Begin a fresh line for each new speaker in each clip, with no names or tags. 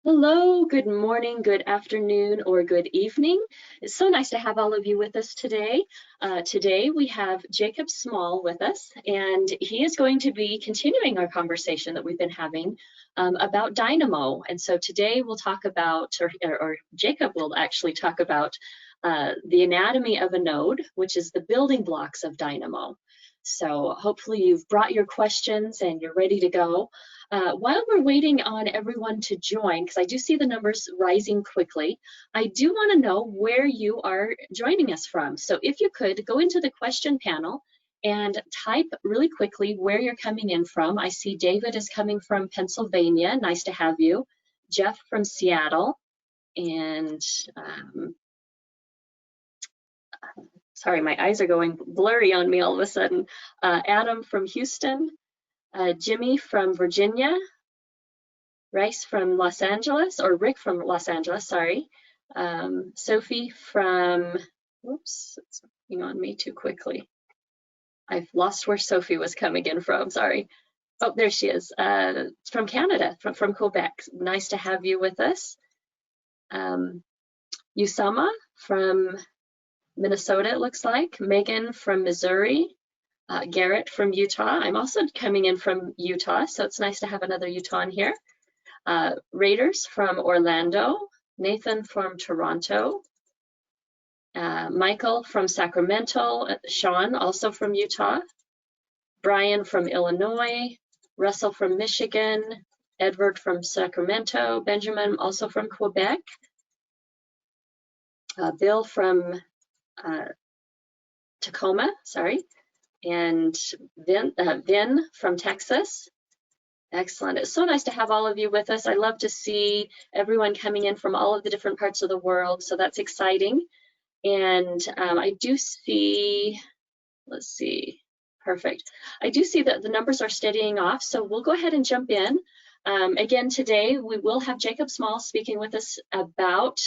Hello, good morning, good afternoon, or good evening. It's so nice to have all of you with us today. Today we have Jacob Small with us, and he is going to be continuing our conversation that we've been having about Dynamo. And so today we'll talk about, or Jacob will actually talk about the anatomy of a node, which is the building blocks of Dynamo. So hopefully you've brought your questions and you're ready to go. While we're waiting on everyone to join, because I do see the numbers rising quickly, I do want to know where you are joining us from. So if you could go into the question panel and type really quickly where you're coming in from. I see David is coming from Pennsylvania. Nice to have you. Jeff from Seattle. And sorry, my eyes are going blurry on me all of a sudden. Adam from Houston. Jimmy from Virginia, Rice from Los Angeles, or Rick from Los Angeles, sorry. Sophie from, whoops, it's moving on me too quickly. I've lost where Sophie was coming in from, sorry. Oh, there she is, from Canada, from Quebec. Nice to have you with us. Usama from Minnesota, it looks like. Megan from Missouri. Garrett from Utah. I'm also coming in from Utah, so it's nice to have another Utah here. Raiders from Orlando. Nathan from Toronto. Michael from Sacramento. Sean, also from Utah. Brian from Illinois. Russell from Michigan. Edward from Sacramento. Benjamin, also from Quebec. Bill from Tacoma, sorry. And Vin from Texas. Excellent. It's so nice to have all of you with us. I love to see everyone coming in from all of the different parts of the world, so that's exciting. And I do see, let's see, perfect. I do see that the numbers are steadying off, so we'll go ahead and jump in. Again, today we will have Jacob Small speaking with us about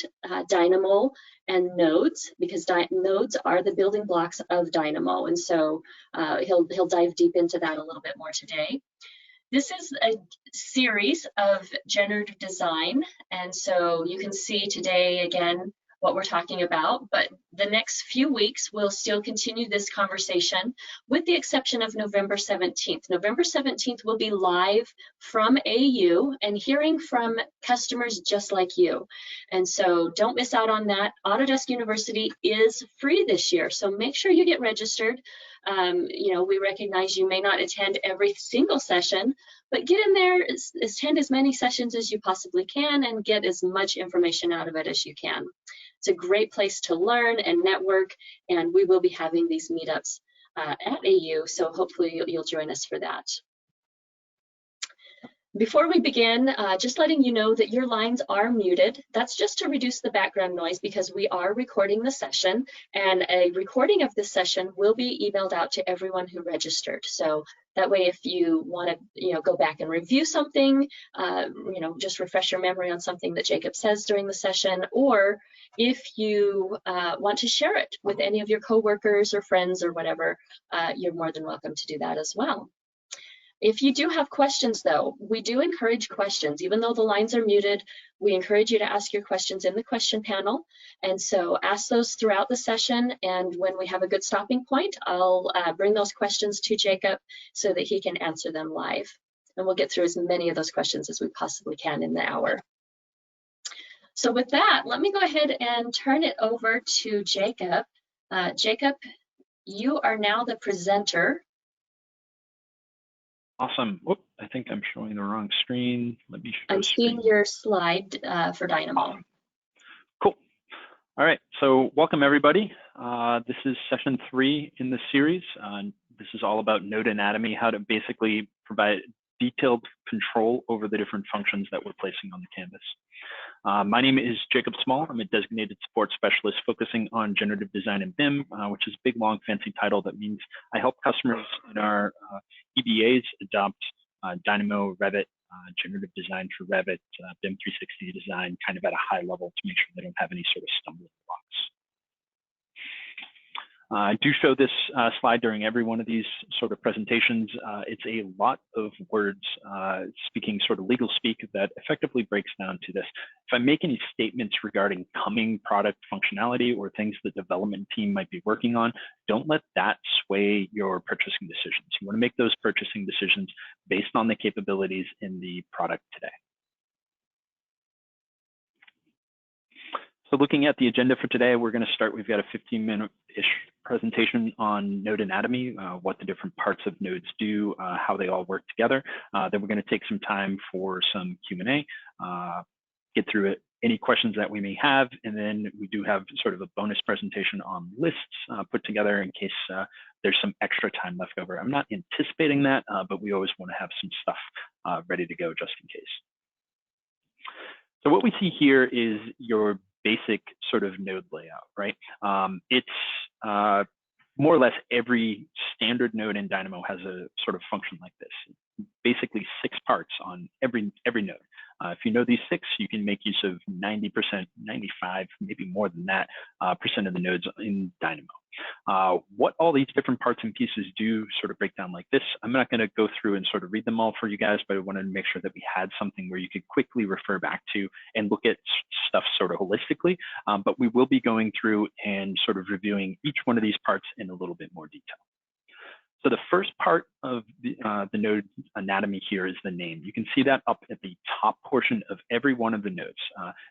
Dynamo and nodes, because nodes are the building blocks of Dynamo, and so he'll dive deep into that a little bit more today. This is a series of generative design, and so you can see today again what we're talking about, but the next few weeks we'll still continue this conversation with the exception of November 17th. November 17th will be live from AU and hearing from customers just like you. And so don't miss out on that. Autodesk University is free this year, so make sure you get registered. You know, we recognize you may not attend every single session, but get in there, attend as many sessions as you possibly can and get as much information out of it as you can. It's a great place to learn and network, and we will be having these meetups at AU, so hopefully you'll join us for that. Before we begin, just letting you know that your lines are muted. That's just to reduce the background noise because we are recording the session, and a recording of this session will be emailed out to everyone who registered. So that way, if you want to, go back and review something, just refresh your memory on something that Jacob says during the session, or if you want to share it with any of your coworkers or friends or whatever, you're more than welcome to do that as well. If you do have questions, though, we do encourage questions. Even though the lines are muted, we encourage you to ask your questions in the question panel. And so ask those throughout the session. And when we have a good stopping point, I'll bring those questions to Jacob so that he can answer them live. And we'll get through as many of those questions as we possibly can in the hour. So with that, let me go ahead and turn it over to Jacob. Jacob, you are now the presenter.
Awesome. Whoop, I think I'm showing the wrong screen. Let me show
I'm seeing your slide for Dynamo.
Awesome. Cool. All right, so welcome everybody. This is session 3 in the series. This is all about node anatomy, how to basically provide detailed control over the different functions that we're placing on the canvas. My name is Jacob Small. I'm a designated support specialist focusing on generative design and BIM, which is a big, long, fancy title that means I help customers in our EBAs adopt Dynamo, Revit, generative design for Revit, BIM 360 design, kind of at a high level to make sure they don't have any sort of stumbling blocks. I do show this slide during every one of these sort of presentations. It's a lot of words, speaking sort of legal speak that effectively breaks down to this. If I make any statements regarding coming product functionality or things the development team might be working on, don't let that sway your purchasing decisions. You want to make those purchasing decisions based on the capabilities in the product today. So looking at the agenda for today, we're going to start, we've got a 15-minute-ish presentation on node anatomy, what the different parts of nodes do, how they all work together. Then we're going to take some time for some Q&A, get through it, any questions that we may have, and then we do have sort of a bonus presentation on lists put together in case there's some extra time left over. I'm not anticipating that, but we always want to have some stuff ready to go just in case. So what we see here is your basic sort of node layout, right? It's more or less every standard node in Dynamo has a sort of function like this. Basically 6 parts on every node. If you know these 6, you can make use of 90%, 95, maybe more than that, % of the nodes in Dynamo. What all these different parts and pieces do sort of break down like this. I'm not going to go through and sort of read them all for you guys, but I wanted to make sure that we had something where you could quickly refer back to and look at stuff sort of holistically. But we will be going through and sort of reviewing each one of these parts in a little bit more detail. So the first part of the node anatomy here is the name. You can see that up at the top portion of every one of the nodes.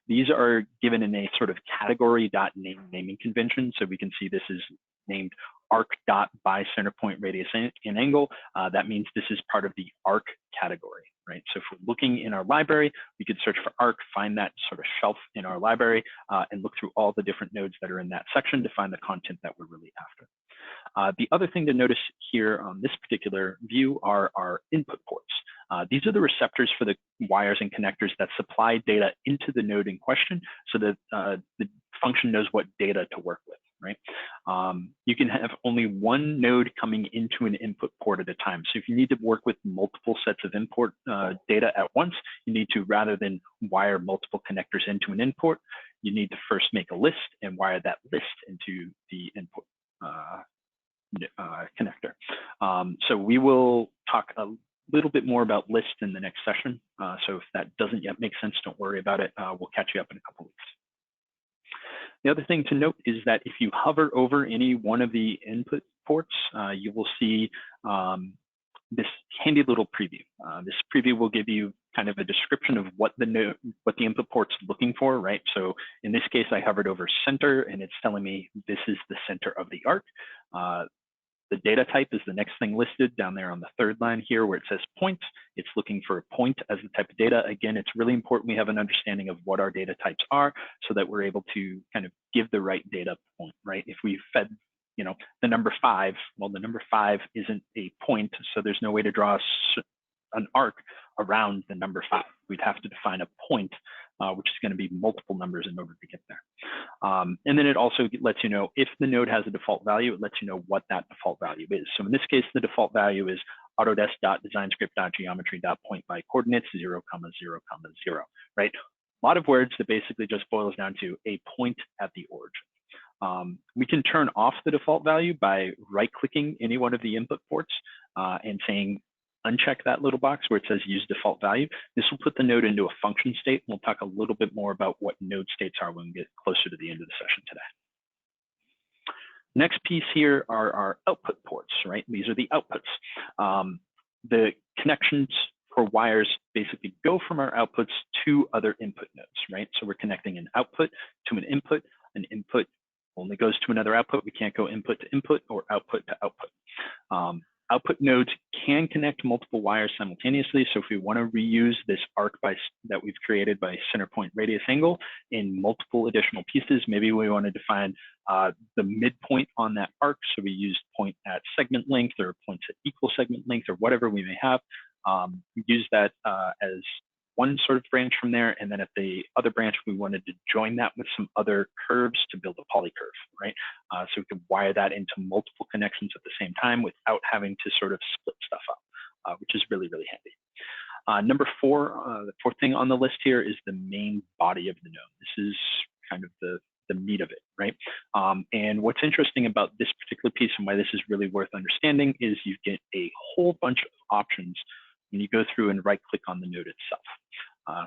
These are given in a sort of category.name naming convention. So we can see this is named arc.by center point radius and angle. That means this is part of the arc category, right? So if we're looking in our library, we could search for arc, find that sort of shelf in our library, and look through all the different nodes that are in that section to find the content that we're really after. The other thing to notice here on this particular view are our input ports. These are the receptors for the wires and connectors that supply data into the node in question so that the function knows what data to work with, right? You can have only one node coming into an input port at a time. So if you need to work with multiple sets of import data at once, you need to, rather than wire multiple connectors into an input, you need to first make a list and wire that list into the input connector. So we will talk a little bit more about lists in the next session. So if that doesn't yet make sense, don't worry about it. We'll catch you up in a couple weeks. The other thing to note is that if you hover over any one of the input ports, you will see this handy little preview. This preview will give you kind of a description of what the input port's looking for, right? So in this case, I hovered over center, and it's telling me this is the center of the arc. The data type is the next thing listed down there on the 3rd line here where it says point. It's looking for a point as the type of data. Again, it's really important we have an understanding of what our data types are so that we're able to kind of give the right data point, right? If we fed, you know, the number 5, well, the number 5 isn't a point, so there's no way to draw an arc around the number 5. We'd have to define a point, which is going to be multiple numbers in order to get there. And then it also lets you know if the node has a default value, it lets you know what that default value is. So in this case, the default value is autodesk.designscript.geometry.point by coordinates 0, 0, 0, right? A lot of words that basically just boils down to a point at the origin. We can turn off the default value by right-clicking any one of the input ports and saying uncheck that little box where it says use default value. This will put the node into a function state. We'll talk a little bit more about what node states are when we get closer to the end of the session today. Next piece here are our output ports, right? These are the outputs. The connections for wires basically go from our outputs to other input nodes, right? So we're connecting an output to an input. An input only goes to another output. We can't go input to input or output to output. Output nodes can connect multiple wires simultaneously. So if we want to reuse this arc that we've created by center point radius angle in multiple additional pieces, maybe we want to define the midpoint on that arc. So we use point at segment length or points at equal segment length or whatever we may have. We use that as one sort of branch from there, and then at the other branch, we wanted to join that with some other curves to build a polycurve, right? So we could wire that into multiple connections at the same time without having to sort of split stuff up, which is really, really handy. Number 4, the 4th thing on the list here is the main body of the node. This is kind of the the meat of it, right? And what's interesting about this particular piece and why this is really worth understanding is you get a whole bunch of options when you go through and right click on the node itself.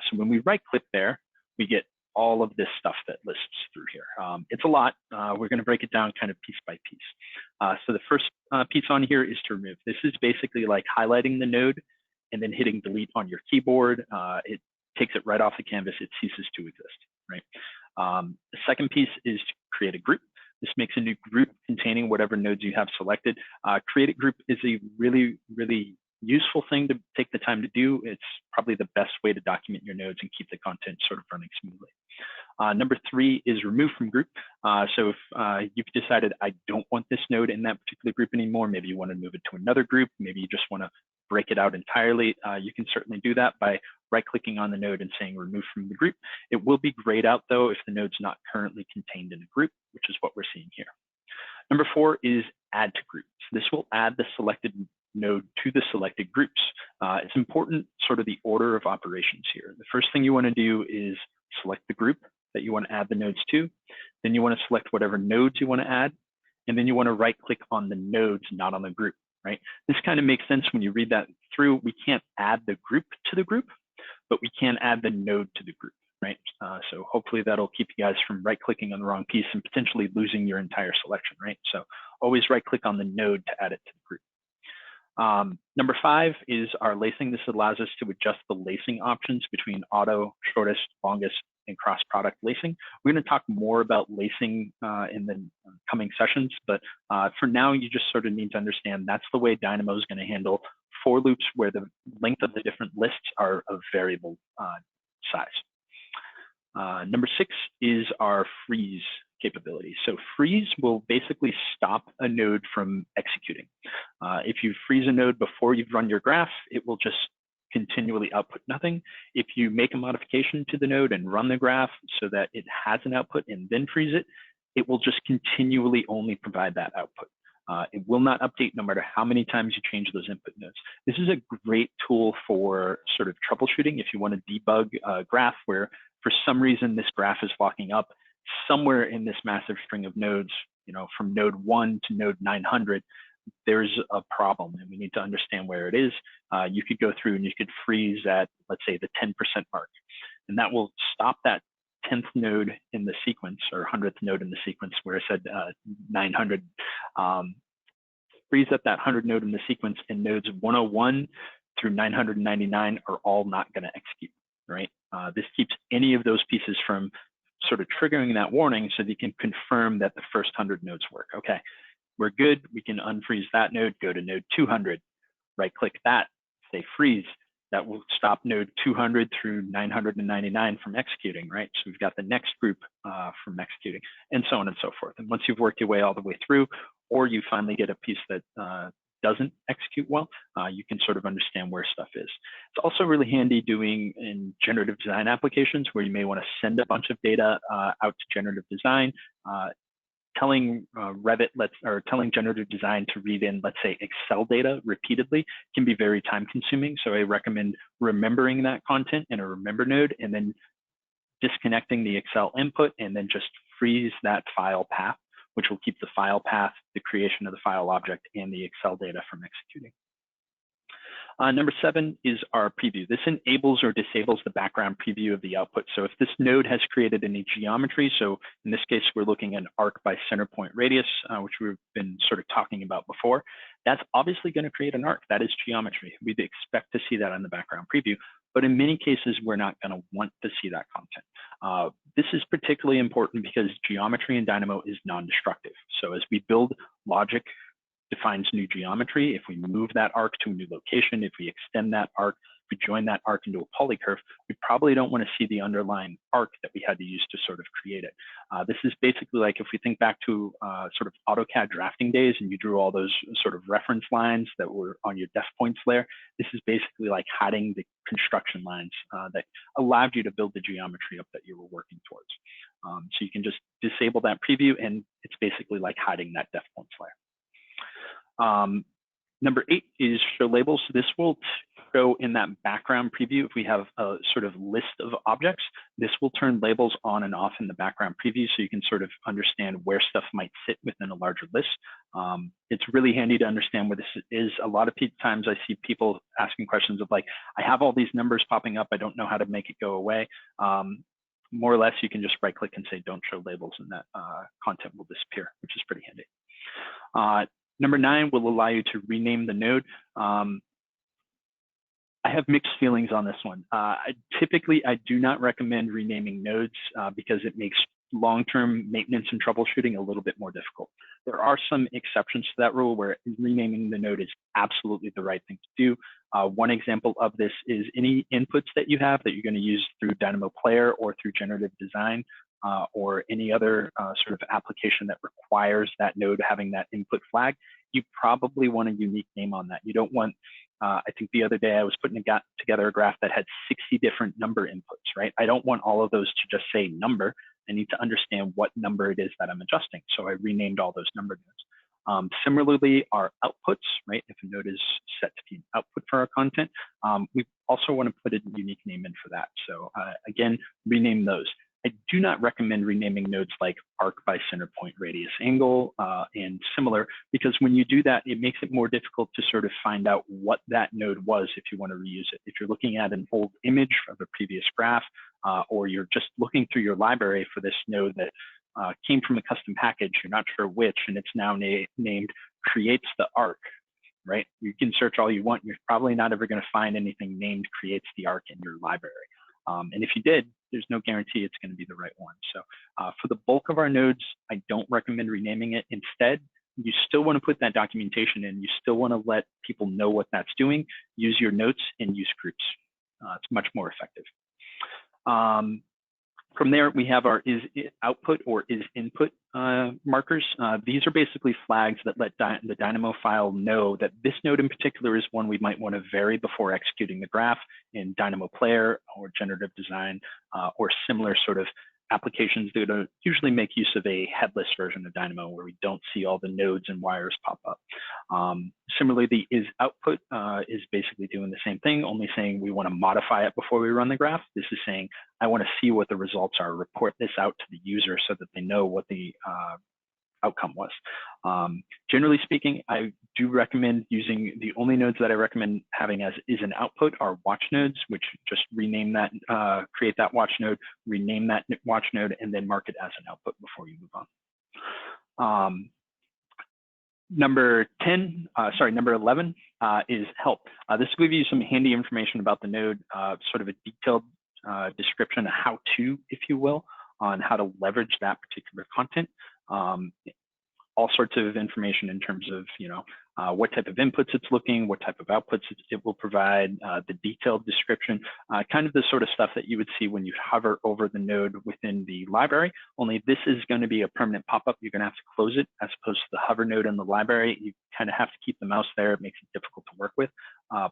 So when we right click there, we get all of this stuff that lists through here. It's a lot. We're going to break it down kind of piece by piece. So the first piece on here is to remove. This is basically like highlighting the node and then hitting delete on your keyboard. It takes it right off the canvas. It ceases to exist, right? The second piece is to create a group. This makes a new group containing whatever nodes you have selected. Create a group is a really, really useful thing to take the time to do. It's probably the best way to document your nodes and keep the content sort of running smoothly. Number 3 is remove from group. So if you've decided I don't want this node in that particular group anymore, maybe you want to move it to another group, maybe you just want to break it out entirely, you can certainly do that by right-clicking on the node and saying remove from the group. It will be grayed out though if the node's not currently contained in a group, which is what we're seeing here. Number 4 is add to groups. This will add the selected node to the selected groups. It's important sort of the order of operations here. The first thing you want to do is select the group that you want to add the nodes to. Then you want to select whatever nodes you want to add. And then you want to right click on the nodes, not on the group, right? This kind of makes sense when you read that through. We can't add the group to the group, but we can add the node to the group, right? So hopefully that'll keep you guys from right clicking on the wrong piece and potentially losing your entire selection, right? So always right click on the node to add it to the group. Number 5 is our lacing. This allows us to adjust the lacing options between auto, shortest, longest, and cross-product lacing. We're going to talk more about lacing in the coming sessions, but for now, you just sort of need to understand that's the way Dynamo is going to handle for loops where the length of the different lists are of variable size. Number 6 is our freeze capability. So freeze will basically stop a node from executing. If you freeze a node before you've run your graph, it will just continually output nothing. If you make a modification to the node and run the graph so that it has an output and then freeze it, it will just continually only provide that output. It will not update no matter how many times you change those input nodes. This is a great tool for sort of troubleshooting if you want to debug a graph where for some reason this graph is locking up somewhere in this massive string of nodes, you know, from node 1 to node 900, there's a problem and we need to understand where it is. You could go through and you could freeze at, let's say, the 10% mark, and that will stop that 10th node in the sequence or 100th node in the sequence where I said 900. Freeze at that 100 node in the sequence, and nodes 101 through 999 are all not going to execute, right? This keeps any of those pieces from sort of triggering that warning so that you can confirm that the first 100 nodes work. Okay, we're good. We can unfreeze that node, go to node 200, right click that, say freeze. That will stop node 200 through 999 from executing, right? So we've got the next group from executing, and so on and so forth. And once you've worked your way all the way through, or you finally get a piece that doesn't execute well, you can sort of understand where stuff is. It's also really handy doing in generative design applications where you may want to send a bunch of data out to generative design. Telling Revit, telling generative design to read in, let's say, Excel data repeatedly can be very time consuming. So I recommend remembering that content in a remember node and then disconnecting the Excel input and then just freeze that file path, which will keep the file path, the creation of the file object, and the Excel data from executing. Number 7 is our preview. This enables or disables the background preview of the output. So if this node has created any geometry, so in this case, we're looking at an arc by center point radius, which we've been sort of talking about before, that's obviously going to create an arc. That is geometry. We'd expect to see that on the background preview, but in many cases, we're not going to want to see that content. This is particularly important because geometry in Dynamo is non-destructive. So as we build logic, defines new geometry. If we move that arc to a new location, if we extend that arc, if we join that arc into a polycurve, we probably don't want to see the underlying arc that we had to use to sort of create it. This is basically like if we think back to sort of AutoCAD drafting days and you drew all those sort of reference lines that were on your def points layer, this is basically like hiding the construction lines that allowed you to build the geometry up that you were working towards. So you can just disable that preview and it's basically like hiding that def points layer. Number 8 is show labels. This will So in that background preview, if we have a sort of list of objects, this will turn labels on and off in the background preview so you can sort of understand where stuff might sit within a larger list. It's really handy to understand where this is. A lot of times I see people asking questions of like, I have all these numbers popping up, I don't know how to make it go away. More or less, you can just right click and say, don't show labels, and that content will disappear, which is pretty handy. Number 9 will allow you to rename the node. I have mixed feelings on this one. Typically, I do not recommend renaming nodes because it makes long-term maintenance and troubleshooting a little bit more difficult. There are some exceptions to that rule where renaming the node is absolutely the right thing to do. One example of this is any inputs that you have that you're going to use through Dynamo Player or through Generative Design or any other sort of application that requires that node having that input flag. You probably want a unique name on that. You don't want, I think the other day I was putting together a graph that had 60 different number inputs, right? I don't want all of those to just say number. I need to understand what number it is that I'm adjusting. So I renamed all those number nodes. Similarly, our outputs, right? If a node is set to be an output for our content, we also want to put a unique name in for that. So again, rename those. I do not recommend renaming nodes like arc by center point radius angle and similar, because when you do that, it makes it more difficult to sort of find out what that node was if you want to reuse it. If you're looking at an old image of a previous graph, or you're just looking through your library for this node that came from a custom package, you're not sure which, and it's now named creates the arc, right? You can search all you want. You're probably not ever going to find anything named creates the arc in your library. And if you did, there's no guarantee it's going to be the right one. So for the bulk of our nodes, I don't recommend renaming it. Instead, you still want to put that documentation in. You still want to let people know what that's doing. Use your notes and use groups. It's much more effective. From there, we have our is output or is input markers. These are basically flags that let the Dynamo file know that this node in particular is one we might want to vary before executing the graph in Dynamo Player or Generative Design or similar sort of applications that usually make use of a headless version of Dynamo where we don't see all the nodes and wires pop up. Similarly, the is output is basically doing the same thing, only saying we want to modify it before we run the graph. This is saying, I want to see what the results are, report this out to the user so that they know what the outcome was. Generally speaking, I do recommend using the only nodes that I recommend having as is an output are watch nodes, which just rename that, create that watch node, rename that watch node, and then mark it as an output before you move on. Number 11 is help. This will give you some handy information about the node, sort of a detailed description, a how-to, if you will, on how to leverage that particular content. All sorts of information in terms of, what type of inputs it's looking, what type of outputs it will provide, the detailed description, kind of the sort of stuff that you would see when you hover over the node within the library, only this is going to be a permanent pop-up. You're going to have to close it as opposed to the hover node in the library. You kind of have to keep the mouse there. It makes it difficult to work with.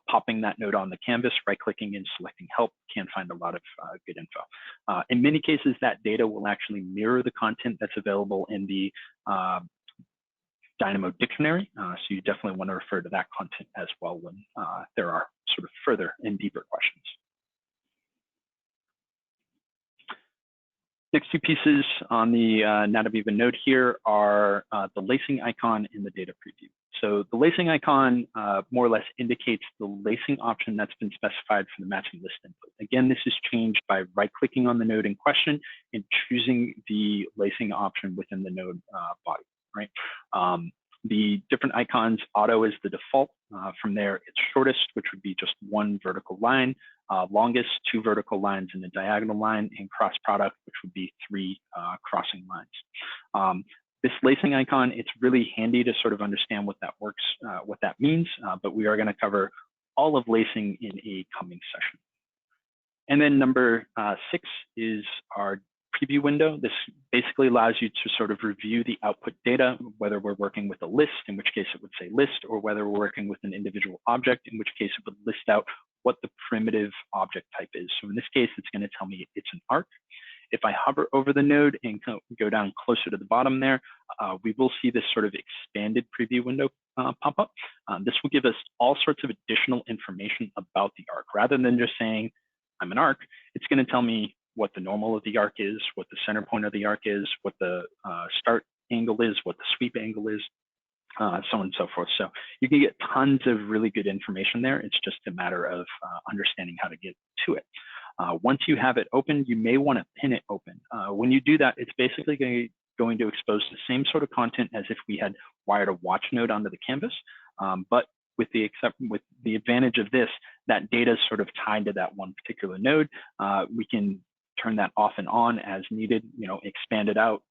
Popping that node on the canvas, right-clicking and selecting help can find a lot of good info. In many cases, that data will actually mirror the content that's available in the Dynamo dictionary, so you definitely want to refer to that content as well when there are sort of further and deeper questions. Next two pieces on the NatAviva node here are the lacing icon in the data preview. So the lacing icon more or less indicates the lacing option that's been specified for the matching list input. Again, this is changed by right-clicking on the node in question and choosing the lacing option within the node body. Right. The different icons, auto is the default. From there, it's shortest, which would be just one vertical line, longest, 2 vertical lines and a diagonal line, and cross product, which would be 3 crossing lines. This lacing icon, it's really handy to sort of understand what that works, what that means, but we are going to cover all of lacing in a coming session. And then number 6 is our preview window. This basically allows you to sort of review the output data, whether we're working with a list, in which case it would say list, or whether we're working with an individual object, in which case it would list out what the primitive object type is. So in this case, it's going to tell me it's an arc. If I hover over the node and go down closer to the bottom there, we will see this sort of expanded preview window pop up. This will give us all sorts of additional information about the arc. Rather than just saying, I'm an arc, it's going to tell me what the normal of the arc is, what the center point of the arc is, what the start angle is, what the sweep angle is, so on and so forth. So you can get tons of really good information there. It's just a matter of understanding how to get to it. Once you have it open, you may want to pin it open. When you do that, it's basically going to expose the same sort of content as if we had wired a watch node onto the canvas, but with the advantage of this, that data is sort of tied to that one particular node. We can turn that off and on as needed, expand it out,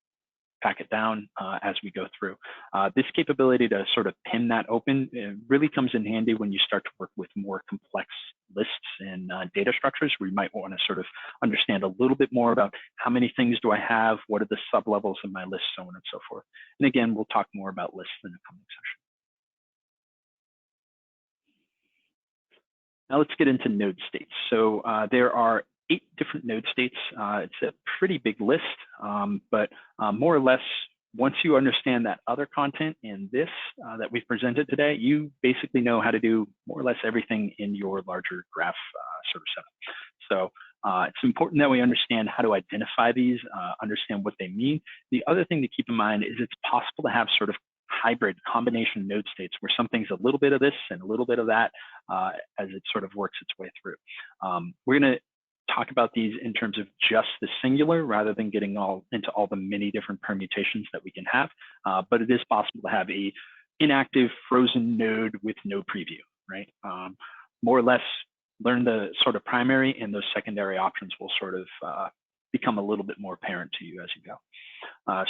pack it down as we go through. This capability to sort of pin that open really comes in handy when you start to work with more complex lists and data structures, where you might want to sort of understand a little bit more about how many things do I have, what are the sublevels of my list, so on and so forth. And again, we'll talk more about lists in the coming session. Now let's get into node states. So there are 8 different node states. It's a pretty big list, but more or less, once you understand that other content in this that we've presented today, you basically know how to do more or less everything in your larger graph sort of setup. So it's important that we understand how to identify these, understand what they mean. The other thing to keep in mind is it's possible to have sort of hybrid combination node states where something's a little bit of this and a little bit of that as it sort of works its way through. We're going to talk about these in terms of just the singular rather than getting into all the many different permutations that we can have, but it is possible to have a inactive frozen node with no preview, right? More or less learn the sort of primary, and those secondary options will sort of become a little bit more apparent to you as you go.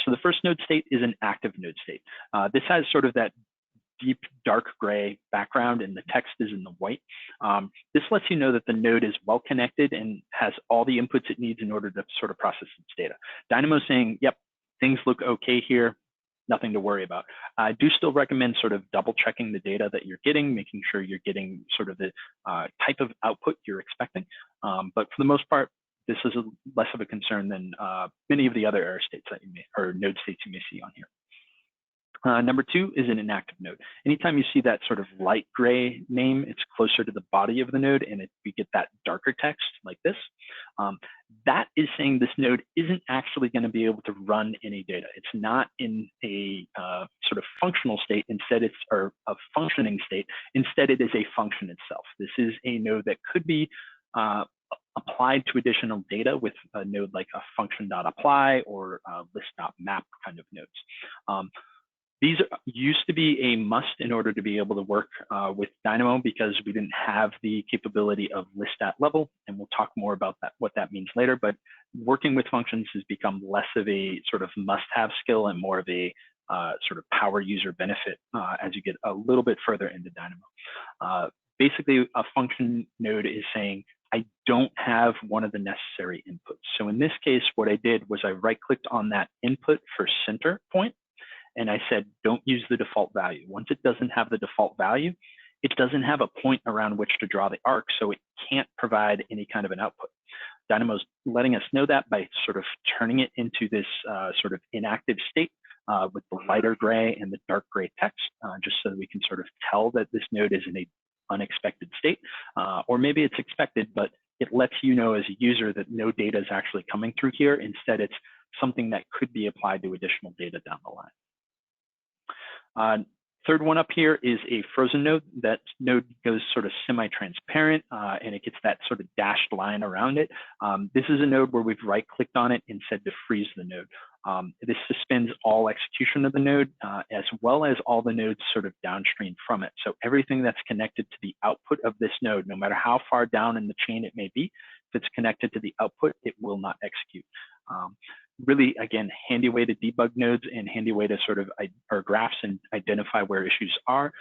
So the first node state is an active node state. This has sort of that deep dark gray background, and the text is in the white. This lets you know that the node is well connected and has all the inputs it needs in order to sort of process its data. Dynamo is saying, yep, things look okay here, nothing to worry about. I do still recommend sort of double checking the data that you're getting, making sure you're getting sort of the type of output you're expecting. But for the most part, this is less of a concern than many of the other error states that you may, or node states you may see on here. Number 2 is an inactive node. Anytime you see that sort of light gray name, it's closer to the body of the node, and we get that darker text like this. That is saying this node isn't actually going to be able to run any data. It's not in a sort of functional state. Instead, it's or a functioning state. Instead, it is a function itself. This is a node that could be applied to additional data with a node like a function.apply or list.map kind of nodes. These used to be a must in order to be able to work with Dynamo, because we didn't have the capability of list at level, and we'll talk more about that, what that means later. But working with functions has become less of a sort of must-have skill and more of a sort of power user benefit as you get a little bit further into Dynamo. Basically, a function node is saying, I don't have one of the necessary inputs. So in this case, what I did was I right-clicked on that input for center point, and I said, don't use the default value. Once it doesn't have the default value, it doesn't have a point around which to draw the arc, so it can't provide any kind of an output. Dynamo's letting us know that by sort of turning it into this sort of inactive state with the lighter gray and the dark gray text, just so that we can sort of tell that this node is in a unexpected state, or maybe it's expected, but it lets you know as a user that no data is actually coming through here. Instead, it's something that could be applied to additional data down the line. Third one up here is a frozen node. That node goes sort of semi-transparent, and it gets that sort of dashed line around it. This is a node where we've right-clicked on it and said to freeze the node. This suspends all execution of the node, as well as all the nodes sort of downstream from it. So everything that's connected to the output of this node, no matter how far down in the chain it may be, if it's connected to the output, it will not execute. Really, again, handy way to debug nodes and handy way to sort of or graphs and identify where issues are,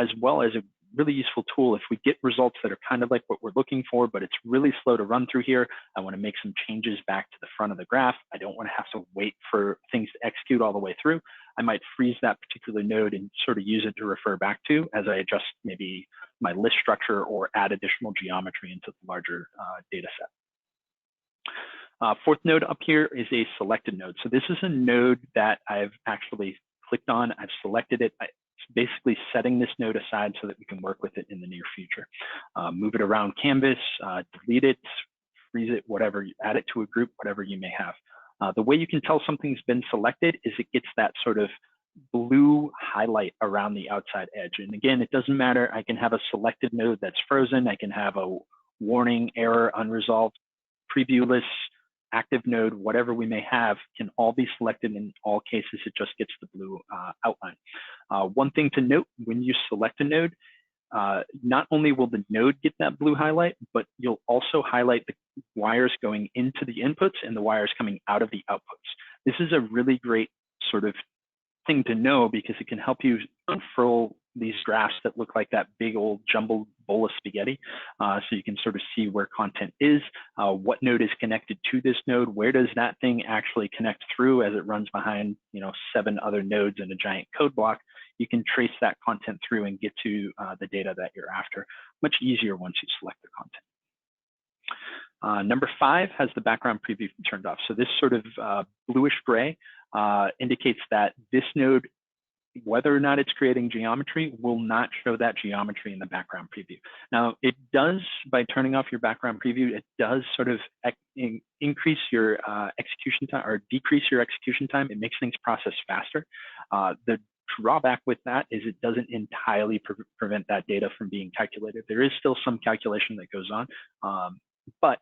as well as a really useful tool if we get results that are kind of like what we're looking for, but it's really slow to run through here. I want to make some changes back to the front of the graph. I don't want to have to wait for things to execute all the way through. I might freeze that particular node and sort of use it to refer back to as I adjust maybe my list structure or add additional geometry into the larger data set. Fourth node up here is a selected node. So this is a node that I've actually clicked on. I've selected it. It's basically setting this node aside so that we can work with it in the near future. Move it around canvas, delete it, freeze it, whatever, add it to a group, whatever you may have. The way you can tell something's been selected is it gets that sort of blue highlight around the outside edge. And again, it doesn't matter. I can have a selected node that's frozen. I can have a warning, error, unresolved, previewless, active node, whatever we may have, can all be selected. In all cases, it just gets the blue outline. One thing to note, when you select a node, not only will the node get that blue highlight, but you'll also highlight the wires going into the inputs and the wires coming out of the outputs. This is a really great sort of thing to know because it can help you unfurl these graphs that look like that big old jumbled bowl of spaghetti. So you can sort of see where content is, what node is connected to this node, where does that thing actually connect through as it runs behind, 7 other nodes in a giant code block. You can trace that content through and get to the data that you're after. Much easier once you select the content. Number 5 has the background preview turned off. So this sort of bluish gray indicates that this node, whether or not it's creating geometry, will not show that geometry in the background preview. Now, it does, by turning off your background preview, it does sort of increase your execution time or decrease your execution time. It makes things process faster. The drawback with that is it doesn't entirely prevent that data from being calculated. There is still some calculation that goes on, but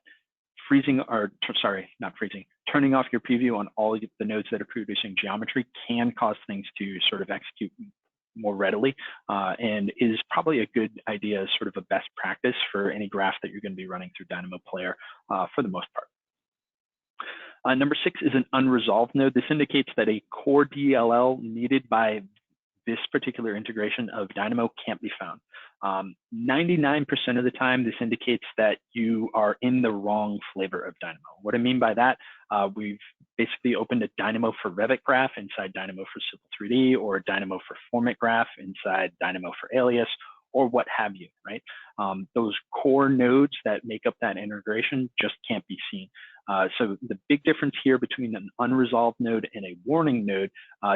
turning off your preview on all the nodes that are producing geometry can cause things to sort of execute more readily, and is probably a good idea as sort of a best practice for any graph that you're going to be running through Dynamo Player for the most part. Number 6 is an unresolved node. This indicates that a core DLL needed by this particular integration of Dynamo can't be found. 99% of the time, this indicates that you are in the wrong flavor of Dynamo. What I mean by that, we've basically opened a Dynamo for Revit graph inside Dynamo for Civil 3D, or a Dynamo for Format graph inside Dynamo for Alias, or what have you, right? Those core nodes that make up that integration just can't be seen. So the big difference here between an unresolved node and a warning node,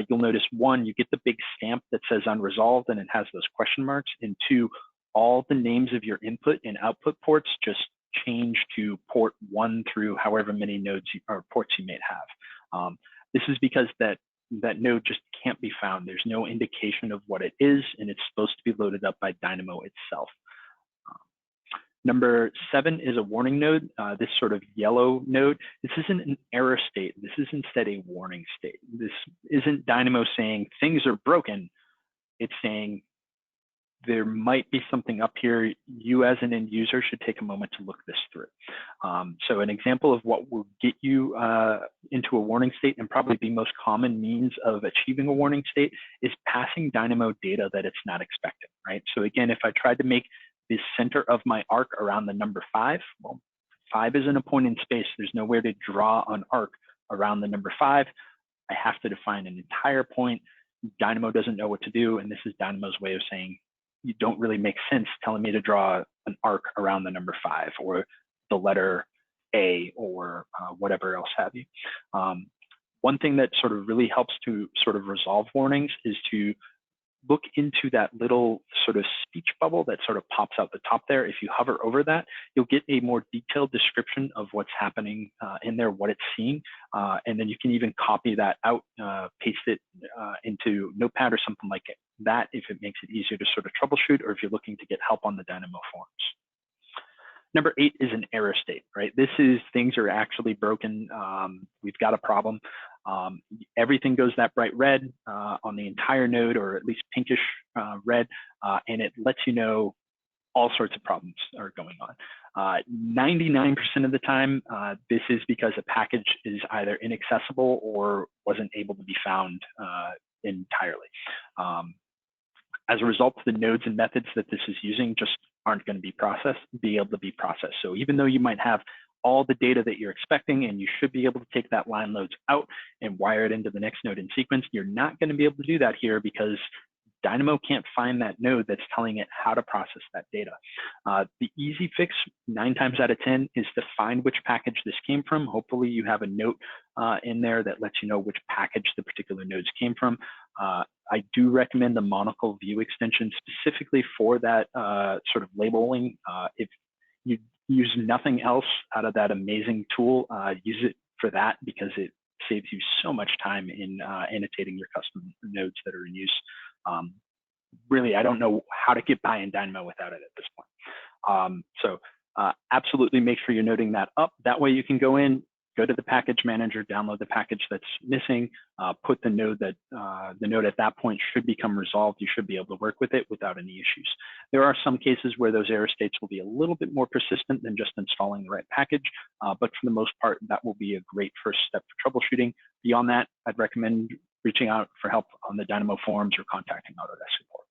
you'll notice 1, you get the big stamp that says unresolved and it has those question marks, and 2, all the names of your input and output ports just change to port 1 through however many nodes or ports you may have. This is because that node just can't be found. There's no indication of what it is, and it's supposed to be loaded up by Dynamo itself. Number 7 is a warning node, this sort of yellow node. This isn't an error state. This is instead a warning state. This isn't Dynamo saying things are broken. It's saying there might be something up here. You as an end user should take a moment to look this through. So an example of what will get you into a warning state, and probably the most common means of achieving a warning state, is passing Dynamo data that it's not expecting, right? So again, if I tried to make the center of my arc around the number 5, well, 5 isn't a point in space. There's nowhere to draw an arc around the number 5. I have to define an entire point. Dynamo doesn't know what to do, and this is Dynamo's way of saying, you don't really make sense telling me to draw an arc around the number 5 or the letter A or whatever else have you. One thing that sort of really helps to sort of resolve warnings is to look into that little sort of speech bubble that sort of pops out the top there. If you hover over that, you'll get a more detailed description of what's happening in there, what it's seeing. And then you can even copy that out, paste it into Notepad or something like that if it makes it easier to sort of troubleshoot, or if you're looking to get help on the Dynamo forums. Number 8 is an error state, right? This is things are actually broken. We've got a problem. Everything goes that bright red on the entire node, or at least pinkish red, and it lets you know all sorts of problems are going on. 99% of the time, this is because a package is either inaccessible or wasn't able to be found entirely. As a result, the nodes and methods that this is using just aren't going to be able to be processed. So even though you might have all the data that you're expecting, and you should be able to take that line loads out and wire it into the next node in sequence, you're not going to be able to do that here because Dynamo can't find that node that's telling it how to process that data. The easy fix, 9 times out of 10, is to find which package this came from. Hopefully you have a note in there that lets you know which package the particular nodes came from. I do recommend the Monocle View extension specifically for that sort of labeling. If you use nothing else out of that amazing tool, use it for that, because it saves you so much time in annotating your custom nodes that are in use. Really, I don't know how to get by in Dynamo without it at this point. So absolutely make sure you're noting that up. That way you can go in, go to the package manager, download the package that's missing, put the node that the node at that point should become resolved. You should be able to work with it without any issues. There are some cases where those error states will be a little bit more persistent than just installing the right package, but for the most part, that will be a great first step for troubleshooting. Beyond that, I'd recommend reaching out for help on the Dynamo forums or contacting Autodesk support.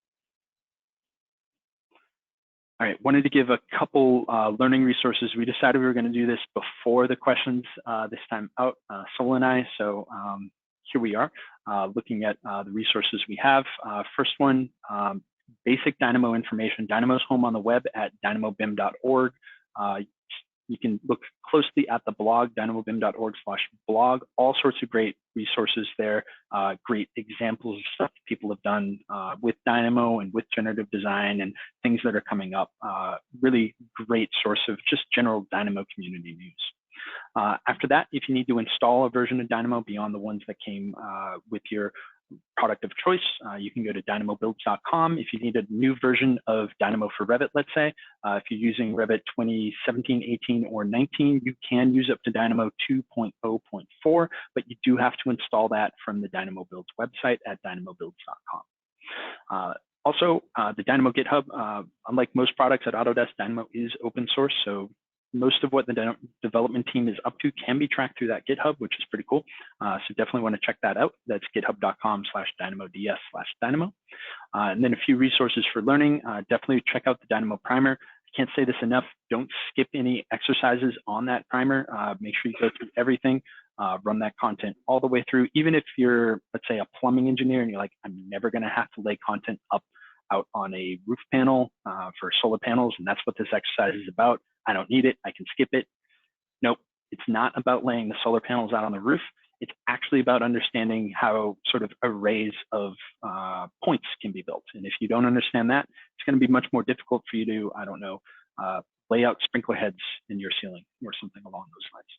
All right, wanted to give a couple learning resources. We decided we were going to do this before the questions this time out, Sol and I. So here we are, looking at the resources we have. First one, basic Dynamo information. Dynamo's home on the web at dynamobim.org. You can look closely at the blog, dynamobim.org/blog. All sorts of great resources there, great examples of stuff people have done with Dynamo and with generative design and things that are coming up. Really great source of just general Dynamo community news. After that, if you need to install a version of Dynamo beyond the ones that came with your product of choice, you can go to dynamobuilds.com. If you need a new version of Dynamo for Revit, let's say, if you're using Revit 2017, 18, or 19, you can use up to Dynamo 2.0.4, but you do have to install that from the Dynamo Builds website at dynamobuilds.com. Also, the Dynamo GitHub, unlike most products at Autodesk, Dynamo is open source, so most of what the development team is up to can be tracked through that GitHub, which is pretty cool. So definitely want to check that out. That's github.com/dynamods/dynamo. And then a few resources for learning. Definitely check out the Dynamo primer. I can't say this enough. Don't skip any exercises on that primer. Make sure you go through everything. Run that content all the way through. Even if you're, let's say, a plumbing engineer and you're like, I'm never going to have to lay content out on a roof panel for solar panels, and that's what this exercise is about. I don't need it, I can skip it. Nope, it's not about laying the solar panels out on the roof. It's actually about understanding how sort of arrays of points can be built. And if you don't understand that, it's going to be much more difficult for you to, I don't know, lay out sprinkler heads in your ceiling or something along those lines.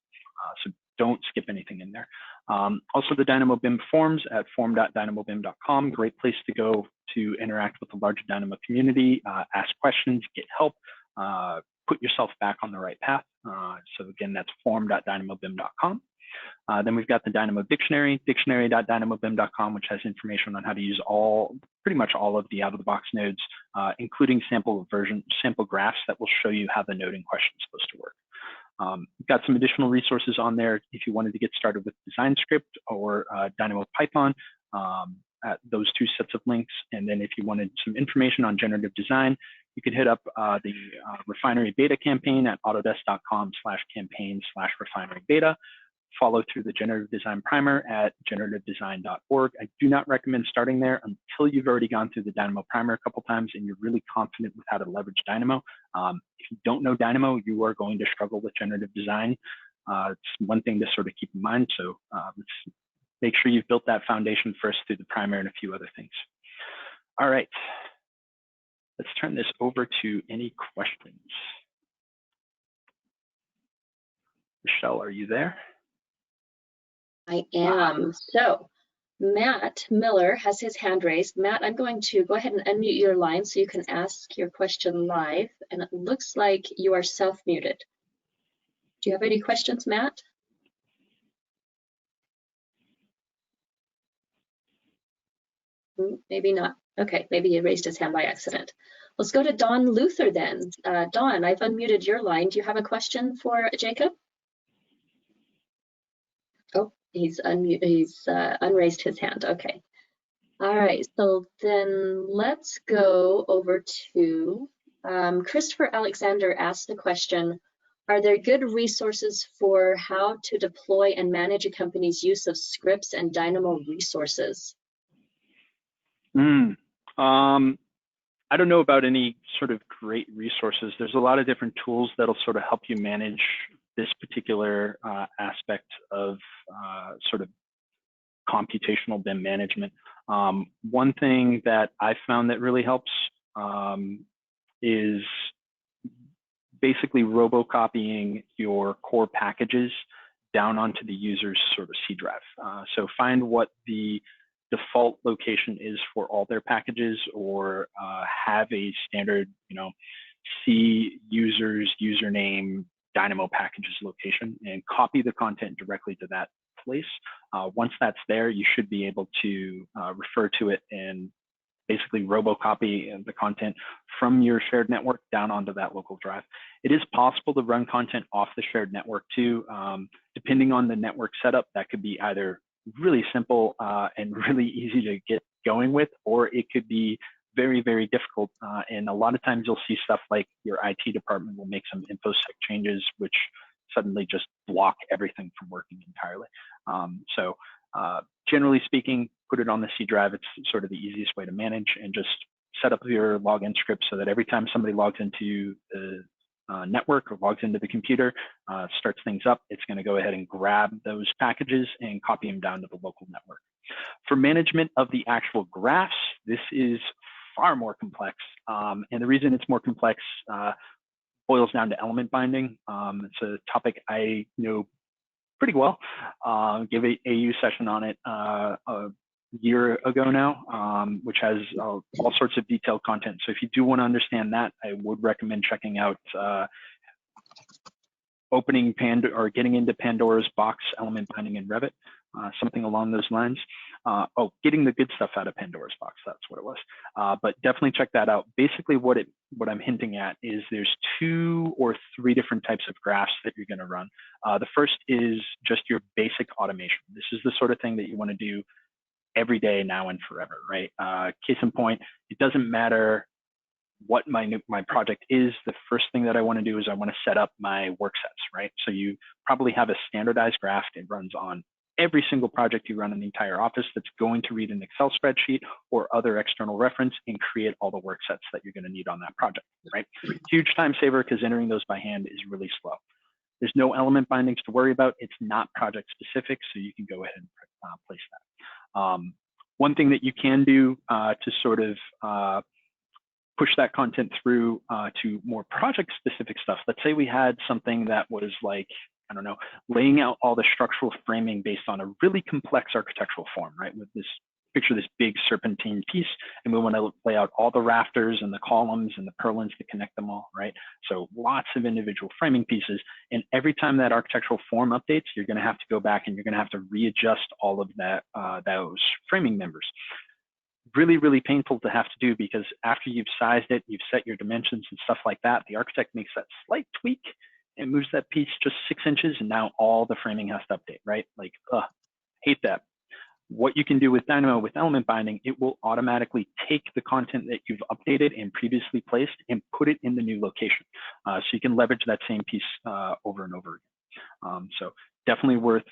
So don't skip anything in there. Also, the Dynamo BIM forums at forum.dynamobim.com, great place to go to interact with the larger Dynamo community, ask questions, get help, put yourself back on the right path. So again, that's forum.dynamobim.com. Then we've got the Dynamo Dictionary, dictionary.dynamobim.com, which has information on how to use pretty much all of the out-of-the-box nodes, including sample graphs that will show you how the node in question is supposed to work. We've got some additional resources on there if you wanted to get started with Design Script or Dynamo Python, at those 2 sets of links. And then if you wanted some information on generative design, you could hit up the Refinery Beta campaign at autodesk.com/campaign/refinery beta. Follow through the Generative Design Primer at generativedesign.org. I do not recommend starting there until you've already gone through the Dynamo Primer a couple times and you're really confident with how to leverage Dynamo. If you don't know Dynamo, you are going to struggle with generative design. It's one thing to sort of keep in mind. So let's make sure you've built that foundation first through the primer and a few other things. All right, let's turn this over to any questions. Michelle, are you there?
I am. So Matt Miller has his hand raised. Matt, I'm going to go ahead and unmute your line so you can ask your question live. And it looks like you are self-muted. Do you have any questions, Matt? Maybe not. Okay, maybe he raised his hand by accident. Let's go to Don Luther then. Don, I've unmuted your line. Do you have a question for Jacob? Oh, he's unraised his hand. Okay. All right, so then let's go over to Christopher Alexander asked the question, are there good resources for how to deploy and manage a company's use of scripts and Dynamo resources?
I don't know about any sort of great resources. There's a lot of different tools that'll sort of help you manage this particular aspect of sort of computational BIM management. One thing that I found that really helps is basically robocopying your core packages down onto the user's sort of C drive. So find what the default location is for all their packages, or have a standard, C users username Dynamo packages location, and copy the content directly to that place. Once that's there, you should be able to refer to it and basically robocopy the content from your shared network down onto that local drive. It is possible to run content off the shared network too. Depending on the network setup, that could be either really simple and really easy to get going with, or it could be very, very difficult. And a lot of times you'll see stuff like your IT department will make some infosec changes, which suddenly just block everything from working entirely. So generally speaking, put it on the C drive. It's sort of the easiest way to manage, and just set up your login script so that every time somebody logs into the network or logs into the computer, starts things up, it's going to go ahead and grab those packages and copy them down to the local network. For management of the actual graphs, this is far more complex. And the reason it's more complex boils down to element binding. It's a topic I know pretty well. Gave a AU session on it a year ago now, which has all sorts of detailed content. So if you do want to understand that, I would recommend checking out opening Pandora, or getting into Pandora's box, element binding in Revit, something along those lines. Getting the good stuff out of Pandora's box, that's what it was. But definitely check that out. Basically what I'm hinting at is there's 2 or 3 different types of graphs that you're going to run. The first is just your basic automation. This is the sort of thing that you want to do every day, now and forever, right? Case in point, it doesn't matter what my project is. The first thing that I want to do is I want to set up my work sets, right? So you probably have a standardized graph that runs on every single project you run in the entire office, that's going to read an Excel spreadsheet or other external reference and create all the work sets that you're going to need on that project, right? Huge time saver, because entering those by hand is really slow. There's no element bindings to worry about. It's not project specific, so you can go ahead and place that. One thing that you can do to sort of push that content through to more project specific stuff. Let's say we had something that was like, I don't know, laying out all the structural framing based on a really complex architectural form, right? With this picture, this big serpentine piece, and we want to lay out all the rafters and the columns and the purlins to connect them all, right? So lots of individual framing pieces. And every time that architectural form updates, you're going to have to go back and you're going to have to readjust all of that, those framing members. Really, really painful to have to do, because after you've sized it, you've set your dimensions and stuff like that, the architect makes that slight tweak and moves that piece just 6 inches, and now all the framing has to update, right? Like, hate that. What you can do with Dynamo with element binding, it will automatically take the content that you've updated and previously placed and put it in the new location. So you can leverage that same piece over and over again. So definitely worth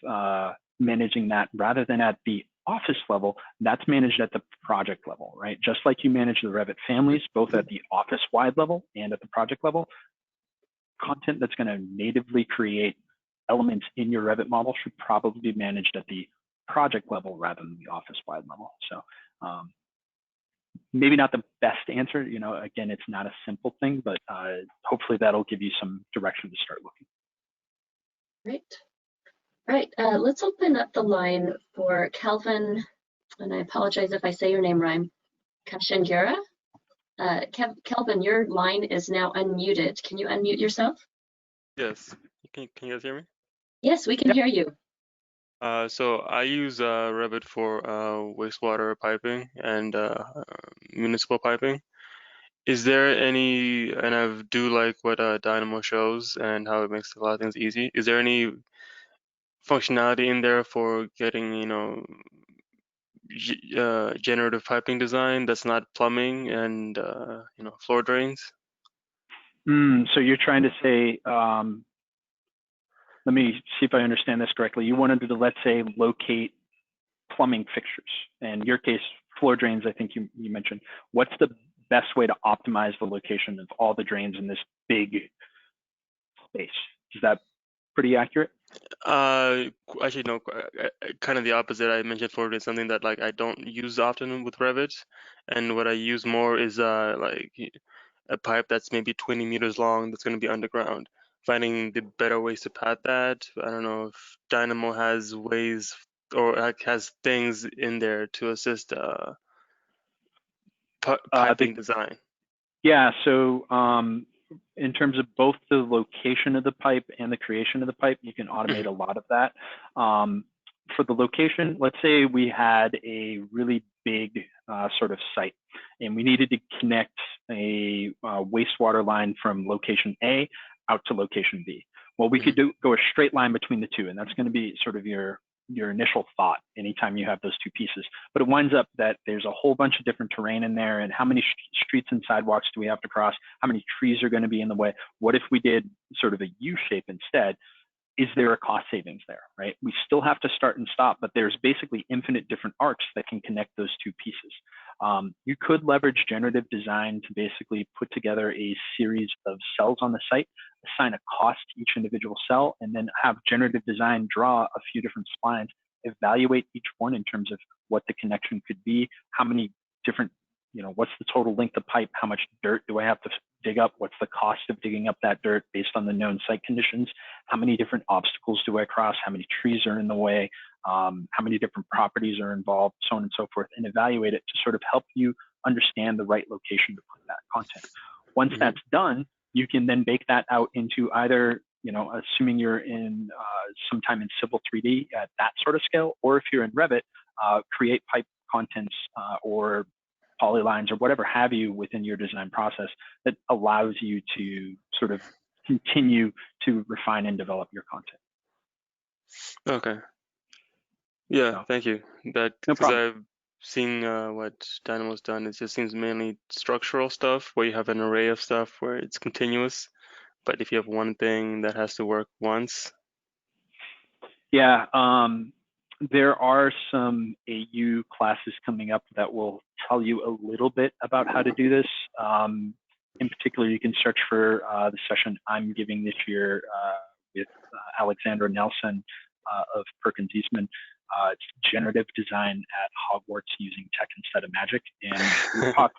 managing that, rather than at the office level. That's managed at the project level, right? Just like you manage the Revit families, both at the office-wide level and at the project level. Content that's going to natively create elements in your Revit model should probably be managed at the project level rather than the office-wide level. So maybe not the best answer. Again, it's not a simple thing, but hopefully that'll give you some direction to start looking.
Great. Right, let's open up the line for Kelvin, and I apologize if I say your name wrong, Kashingira. Kelvin, your line is now unmuted. Can you unmute yourself?
Yes. Can you guys hear me?
Yes, we can hear you.
So I use Revit for wastewater piping and municipal piping. Is there any, and I do like what Dynamo shows and how it makes a lot of things easy. Is there any functionality in there for getting, generative piping design that's not plumbing and, floor drains?
So you're trying to say, let me see if I understand this correctly. You wanted to, let's say, locate plumbing fixtures. In your case, floor drains, I think you mentioned. What's the best way to optimize the location of all the drains in this big space? Is that pretty accurate?
Actually, no, kind of the opposite. I mentioned floor drain, something that like I don't use often with Revit, and what I use more is like a pipe that's maybe 20 meters long that's going to be underground. Finding the better ways to pad that. I don't know if Dynamo has ways or like has things in there to assist piping design.
Yeah, so in terms of both the location of the pipe and the creation of the pipe, you can automate a lot of that. For the location, let's say we had a really big sort of site and we needed to connect a wastewater line from location A out to location B. Well, we could go a straight line between the two, and that's going to be sort of your initial thought anytime you have those two pieces. But it winds up that there's a whole bunch of different terrain in there, and how many streets and sidewalks do we have to cross? How many trees are going to be in the way? What if we did sort of a U shape instead? Is there a cost savings there, right? We still have to start and stop, but there's basically infinite different arcs that can connect those two pieces. You could leverage generative design to basically put together a series of cells on the site, assign a cost to each individual cell, and then have generative design draw a few different splines, evaluate each one in terms of what the connection could be, how many different, what's the total length of pipe, how much dirt do I have to dig up, what's the cost of digging up that dirt based on the known site conditions, how many different obstacles do I cross, how many trees are in the way, how many different properties are involved, so on and so forth, and evaluate it to sort of help you understand the right location to put that content. Once that's done, you can then bake that out into either, assuming you're in sometime in Civil 3D at that sort of scale, or if you're in Revit, create pipe contents or polylines or whatever have you within your design process that allows you to sort of continue to refine and develop your content.
Okay. Yeah,
So,
thank you. That
no
because
problem.
I've seen what Dynamo's done. It just seems mainly structural stuff where you have an array of stuff where it's continuous. But if you have one thing that has to work once.
Yeah, there are some AU classes coming up that will tell you a little bit about how to do this. In particular, you can search for the session I'm giving this year with Alexandra Nelson of Perkins Eastman. It's generative design at Hogwarts using tech instead of magic. And we'll talk,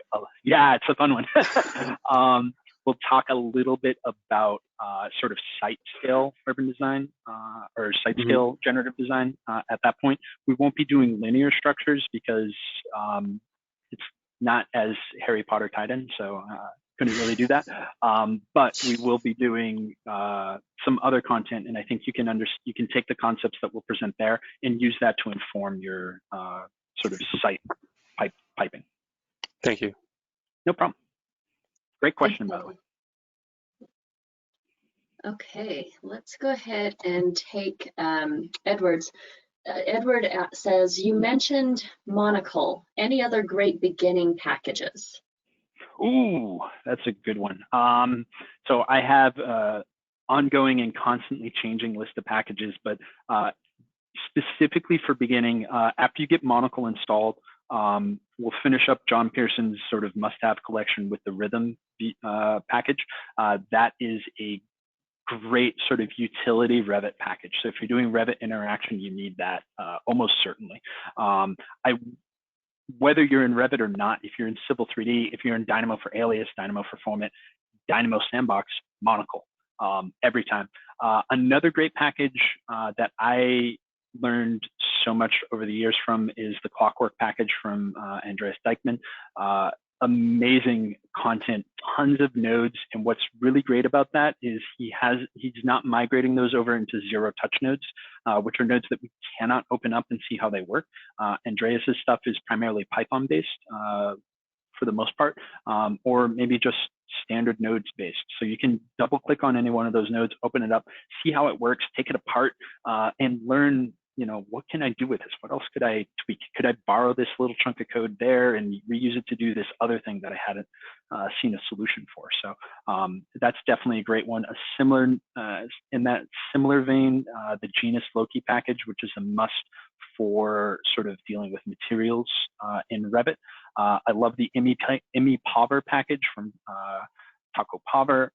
yeah, it's a fun one. We'll talk a little bit about sort of site scale urban design or site scale generative design at that point. We won't be doing linear structures because it's not as Harry Potter tied in, so couldn't really do that. But we will be doing some other content, and I think you can take the concepts that we'll present there and use that to inform your sort of site piping.
Thank you.
No problem. Great question, by the way.
Okay, let's go ahead and take Edward's. Edward says, you mentioned Monocle. Any other great beginning packages?
Ooh, that's a good one. So I have ongoing and constantly changing list of packages, but specifically for beginning, after you get Monocle installed, we'll finish up John Pearson's sort of must-have collection with the Rhythm package. That is a great sort of utility Revit package. So if you're doing Revit interaction, you need that almost certainly. Whether you're in Revit or not, if you're in Civil 3D, if you're in Dynamo for Alias, Dynamo for Format, Dynamo Sandbox, Monocle, every time. Another great package that I learned so much over the years from is the Clockwork package from Andreas Dykman. Amazing content, tons of nodes, and what's really great about that is he's not migrating those over into zero-touch nodes, which are nodes that we cannot open up and see how they work. Andreas's stuff is primarily Python-based for the most part, or maybe just standard nodes based. So you can double-click on any one of those nodes, open it up, see how it works, take it apart, and learn, what can I do with this? What else could I tweak? Could I borrow this little chunk of code there and reuse it to do this other thing that I hadn't seen a solution for? So that's definitely a great one. A similar, in that similar vein, the Genus Loki package, which is a must for sort of dealing with materials in Revit. I love the IMI Power package from Taco Power.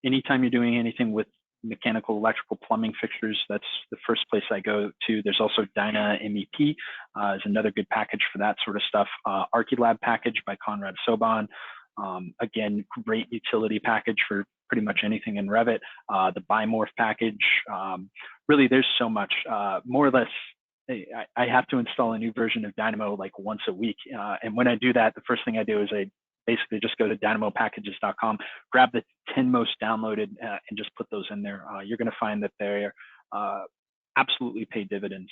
Anytime you're doing anything with mechanical, electrical, plumbing fixtures, that's the first place I go to. There's also Dyna MEP is another good package for that sort of stuff. Archilab package by Conrad Soban. Again, great utility package for pretty much anything in Revit. The Bimorph package. Really, there's so much. More or less, I have to install a new version of Dynamo like once a week. And when I do that, the first thing I do is I basically just go to dynamopackages.com, grab the 10 most downloaded and just put those in there. You're going to find that they're absolutely pay dividends.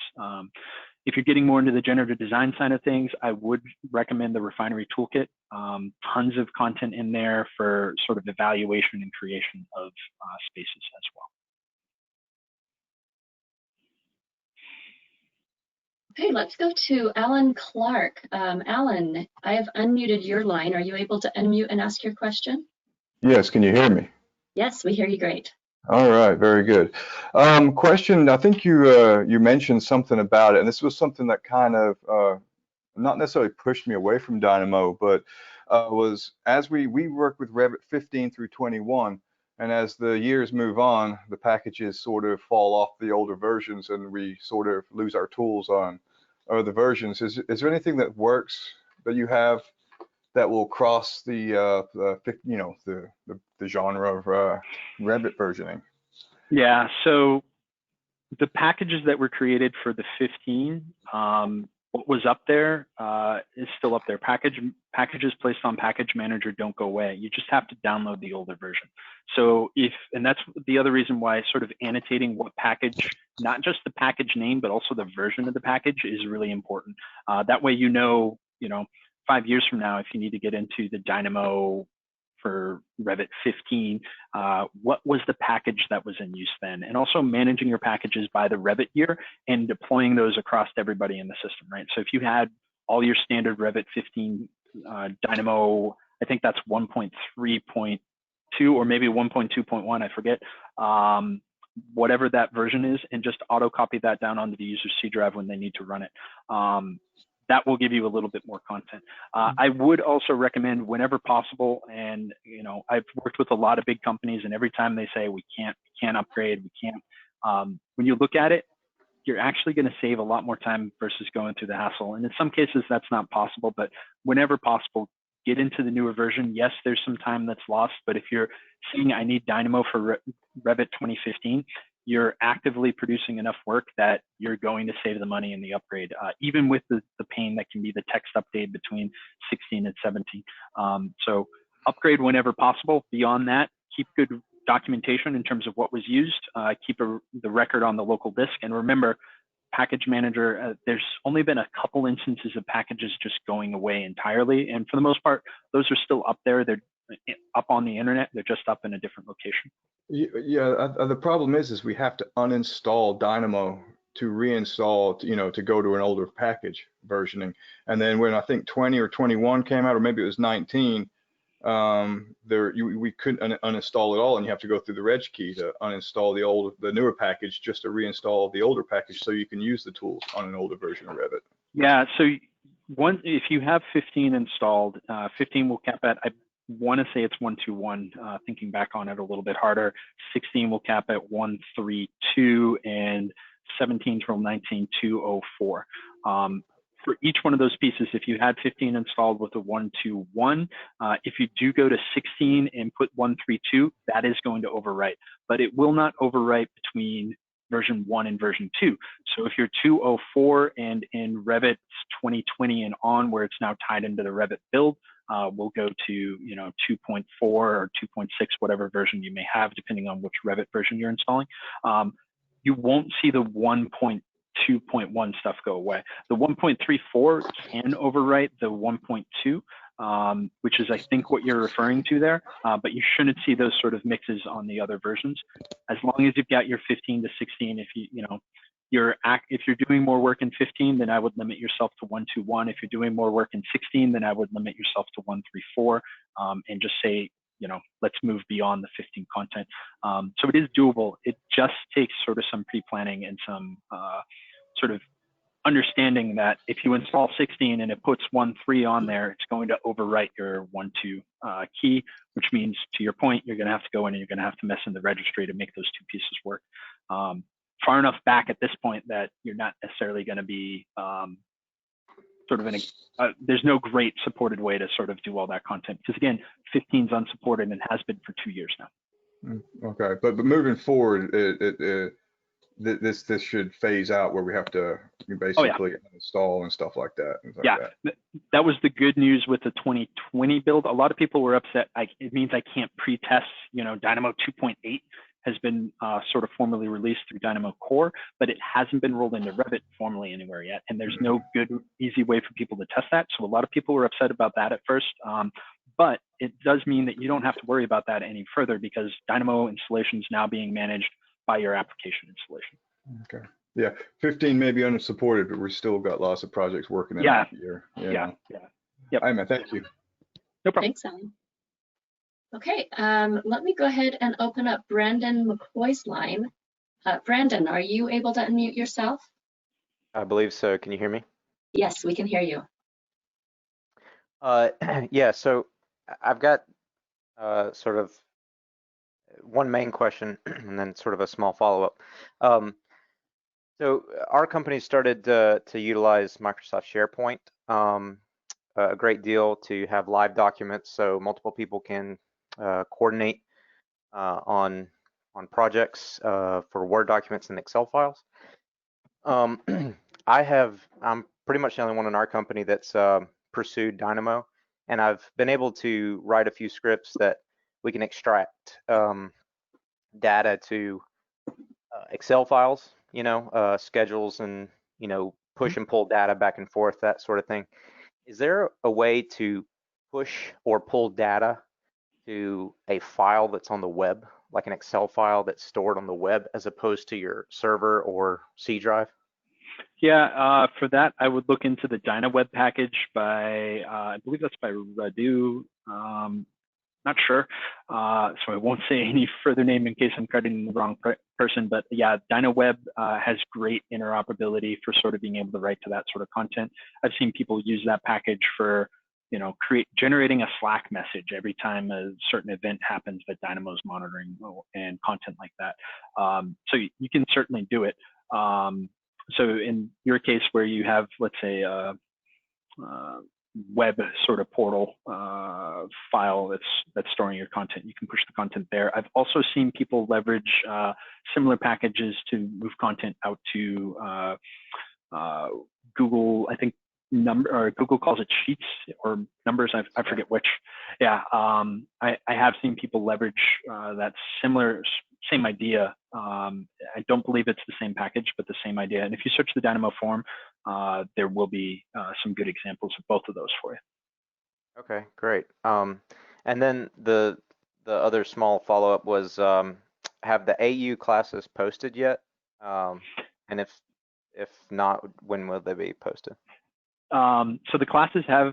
If you're getting more into the generative design side of things, I would recommend the Refinery Toolkit. Tons of content in there for sort of evaluation and creation of spaces as well.
Okay, let's go to Alan Clark. Alan, I have unmuted your line. Are you able to unmute and ask your question?
Yes, can you hear me?
Yes, we hear you great.
All right, very good. Question, I think you mentioned something about it, and this was something that kind of not necessarily pushed me away from Dynamo, but was as we work with Revit 15 through 21, and as the years move on, the packages sort of fall off the older versions, and we sort of lose our tools on other versions. Is there anything that works that you have that will cross the genre of Revit versioning?
Yeah, so the packages that were created for the 15, what was up there is still up there. Packages placed on Package Manager don't go away. You just have to download the older version. So and that's the other reason why sort of annotating what package, not just the package name, but also the version of the package is really important. That way, you know, 5 years from now, if you need to get into the Dynamo for Revit 15, what was the package that was in use then? And also managing your packages by the Revit year and deploying those across everybody in the system, right? So if you had all your standard Revit 15 Dynamo, I think that's 1.3.2 or maybe 1.2.1, I forget, whatever that version is, and just auto copy that down onto the user C drive when they need to run it. That will give you a little bit more content. I would also recommend whenever possible, and I've worked with a lot of big companies, and every time they say we can't upgrade, we can't. When you look at it, you're actually going to save a lot more time versus going through the hassle. And in some cases, that's not possible, but whenever possible, get into the newer version. Yes, there's some time that's lost, but if you're saying I need Dynamo for Revit 2015, you're actively producing enough work that you're going to save the money in the upgrade, even with the pain that can be the text update between 16 and 17. So upgrade whenever possible. Beyond that, keep good documentation in terms of what was used. Keep the record on the local disk. And remember, Package Manager, there's only been a couple instances of packages just going away entirely. And for the most part, those are still up there. They're up on the internet. They're just up in a different location.
Yeah, the problem is we have to uninstall Dynamo to reinstall, to go to an older package versioning. And then when I think 20 or 21 came out, or maybe it was 19, we couldn't uninstall it all, and you have to go through the reg key to uninstall the newer package just to reinstall the older package so you can use the tools on an older version of Revit.
Yeah, so if you have 15 installed, 15 will cap at, I want to say it's 121, thinking back on it a little bit harder. 16 will cap at 132, and 17 till 19,204. For each one of those pieces, if you had 15 installed with a 121, if you do go to 16 and put 132, that is going to overwrite, but it will not overwrite between version 1 and version 2. So if you're 204 and in Revit 2020 and on, where it's now tied into the Revit build, we'll go to 2.4 or 2.6, whatever version you may have, depending on which Revit version you're installing. You won't see the 1.2.1 stuff go away. The 1.34 can overwrite the 1.2, which is I think what you're referring to there, but you shouldn't see those sort of mixes on the other versions. As long as you've got your 15 to 16, if you're doing more work in 15, then I would limit yourself to 121. If you're doing more work in 16, then I would limit yourself to 134, and just say, let's move beyond the 15 content. So it is doable. It just takes sort of some pre-planning and some sort of understanding that if you install 16 and it puts 1.3 on there, it's going to overwrite your 1.2 key, which means, to your point, you're going to have to go in and you're going to have to mess in the registry to make those two pieces work. Far enough back at this point that you're not necessarily going to be sort of in a, there's no great supported way to sort of do all that content, because again, 15 is unsupported and has been for 2 years now.
Okay, but moving forward, this should phase out where we have to basically install and stuff like that.
That was the good news with the 2020 build. A lot of people were upset. It means I can't pre-test. You know, Dynamo 2.8 has been sort of formally released through Dynamo Core, but it hasn't been rolled into Revit formally anywhere yet. And there's no good, easy way for people to test that. So a lot of people were upset about that at first. But it does mean that you don't have to worry about that any further, because Dynamo installation is now being managed by your application installation.
Okay. Yeah, 15 may be unsupported, but we've still got lots of projects working in that year.
Yeah.
Yep. All right, man, thank you.
No problem.
Thanks, Alan. Okay, let me go ahead and open up Brandon McCoy's line. Brandon, are you able to unmute yourself?
I believe so. Can you hear me?
Yes, we can hear you.
Yeah, so I've got sort of one main question and then sort of a small follow-up. So our company started to utilize Microsoft SharePoint a great deal to have live documents so multiple people can coordinate on projects for Word documents and Excel files. I'm pretty much the only one in our company that's pursued Dynamo, and I've been able to write a few scripts that we can extract data to Excel files, you know, schedules, and, you know, push and pull data back and forth, that sort of thing. Is there a way to push or pull data to a file that's on the web, like an Excel file that's stored on the web, as opposed to your server or C drive?
Yeah, for that, I would look into the DynaWeb package by, I believe that's by Radu. Not sure, so I won't say any further name in case I'm crediting the wrong person. But yeah, DynaWeb has great interoperability for sort of being able to write to that sort of content. I've seen people use that package for, you know, generating a Slack message every time a certain event happens that Dynamo's monitoring and content like that. So you can certainly do it. So in your case, where you have, let's say, web sort of portal file that's storing your content, you can push the content there. I've also seen people leverage similar packages to move content out to Google. I think Google calls it Sheets or Numbers. I forget which. Yeah, I have seen people leverage that same idea. I don't believe it's the same package, but the same idea. And if you search the Dynamo forum, there will be some good examples of both of those for you. Okay, great. And then the other small follow-up was, have the AU classes posted yet? And if not, when will they be posted? So the classes have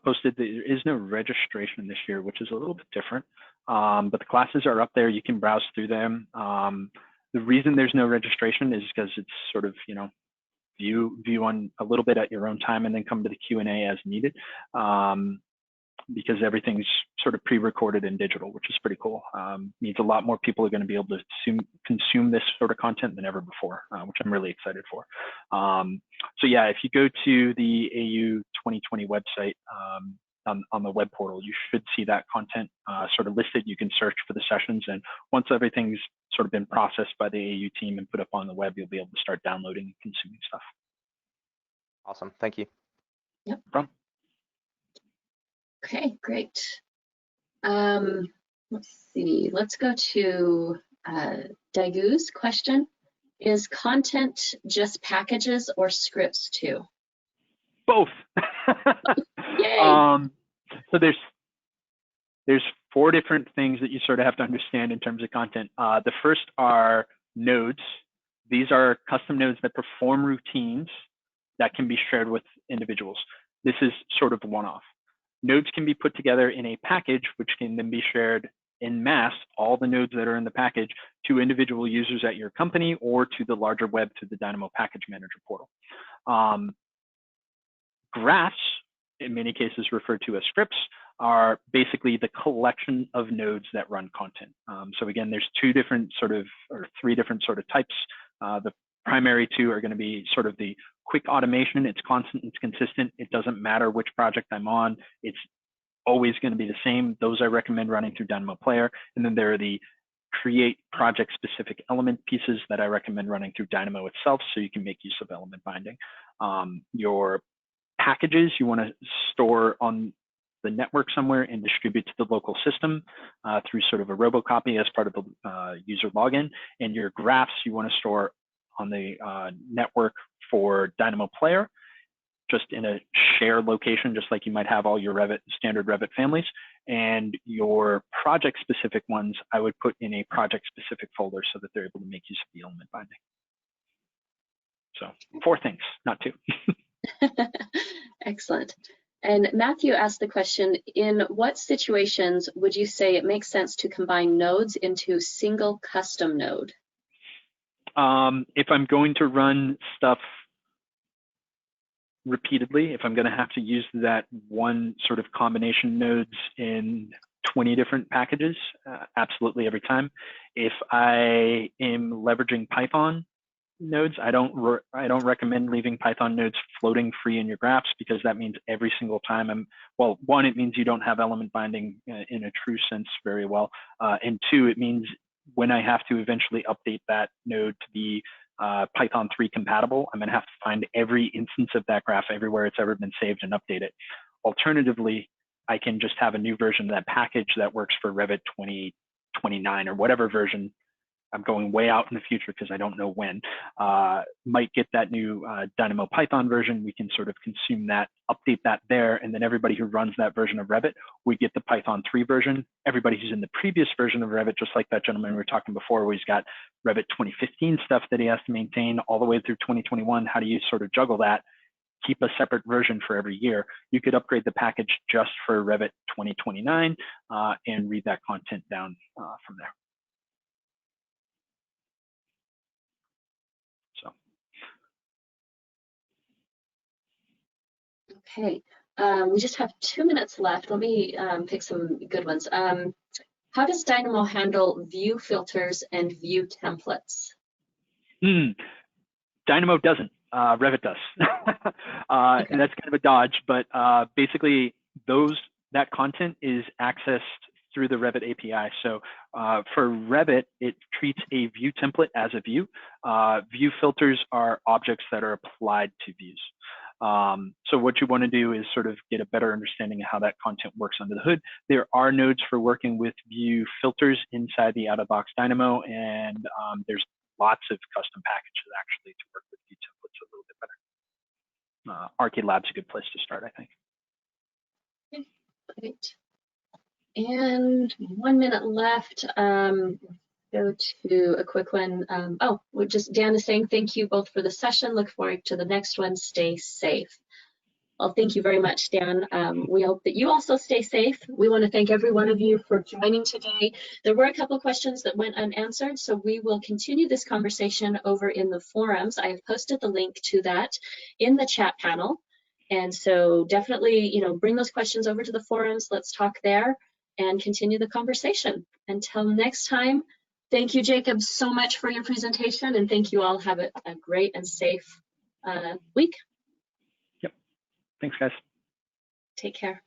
posted. There is no registration this year, which is a little bit different. But the classes are up there. You can browse through them. The reason there's no registration is because it's sort of, you know, view on a little bit at your own time and then come to the Q&A as needed. Because everything's sort of pre-recorded and digital, which is pretty cool. Means a lot more people are going to be able to consume this sort of content than ever before, which I'm really excited for. So yeah, if you go to the AU 2020 website on the web portal, you should see that content sort of listed. You can search for the sessions, and once everything's sort of been processed by the AU team and put up on the web, you'll be able to start downloading and consuming stuff. Awesome, thank you.
Yep.
No problem.
Okay, great. Let's see, let's go to Dagu's question. Is content just packages or scripts too?
Both.
Yay.
So there's 4 different things that you sort of have to understand in terms of content. The first are nodes. These are custom nodes that perform routines that can be shared with individuals. This is sort of one-off. Nodes can be put together in a package, which can then be shared en masse all the nodes that are in the package to individual users at your company or to the larger web through the Dynamo Package Manager portal. Graphs, in many cases referred to as scripts, are basically the collection of nodes that run content. So again, there's three different sort of types. The primary two are going to be sort of the quick automation. It's constant, it's consistent. It doesn't matter which project I'm on. It's always going to be the same. Those I recommend running through Dynamo Player. And then there are the create project specific element pieces that I recommend running through Dynamo itself, so you can make use of element binding. Your packages you want to store on the network somewhere and distribute to the local system through sort of a robocopy as part of the user login. And your graphs you want to store on the network for Dynamo Player, just in a shared location, just like you might have all your Revit, standard Revit families. And your project-specific ones, I would put in a project-specific folder so that they're able to make use of the element binding. So 4 things, not 2.
Excellent. And Matthew asked the question, in what situations would you say it makes sense to combine nodes into single custom node?
If I'm going to run stuff repeatedly, if I'm going to have to use that one sort of combination nodes in 20 different packages, absolutely every time. If I am leveraging Python nodes, I don't recommend leaving Python nodes floating free in your graphs, because that means every single time well, one, it means you don't have element binding in a true sense very well, and 2, it means when I have to eventually update that node to be Python 3 compatible, I'm going to have to find every instance of that graph everywhere it's ever been saved and update it. Alternatively, I can just have a new version of that package that works for Revit 2029 or whatever version. I'm going way out in the future because I don't know when. Might get that new Dynamo Python version. We can sort of consume that, update that there, and then everybody who runs that version of Revit, we get the Python 3 version. Everybody who's in the previous version of Revit, just like that gentleman we were talking before, where he's got Revit 2015 stuff that he has to maintain all the way through 2021. How do you sort of juggle that? Keep a separate version for every year. You could upgrade the package just for Revit 2029 and read that content down from there.
Okay, we just have 2 minutes left. Let me pick some good ones. How does Dynamo handle view filters and view templates?
Dynamo doesn't. Revit does. Okay. And that's kind of a dodge, but basically that content is accessed through the Revit API. So for Revit, it treats a view template as a view. View filters are objects that are applied to views. So what you want to do is sort of get a better understanding of how that content works under the hood. There are nodes for working with view filters inside the out-of-box Dynamo, and there's lots of custom packages actually to work with view templates a little bit better. Arcade Lab's a good place to start, I think.
Okay, great. And 1 minute left. Go to a quick one. Dan is saying thank you both for the session. Look forward to the next one. Stay safe. Well, thank you very much, Dan. We hope that you also stay safe. We want to thank every one of you for joining today. There were a couple of questions that went unanswered, so we will continue this conversation over in the forums. I have posted the link to that in the chat panel. And so definitely, bring those questions over to the forums. Let's talk there and continue the conversation. Until next time, thank you, Jacob, so much for your presentation, and thank you all. Have a great and safe week.
Yep. Thanks, guys.
Take care.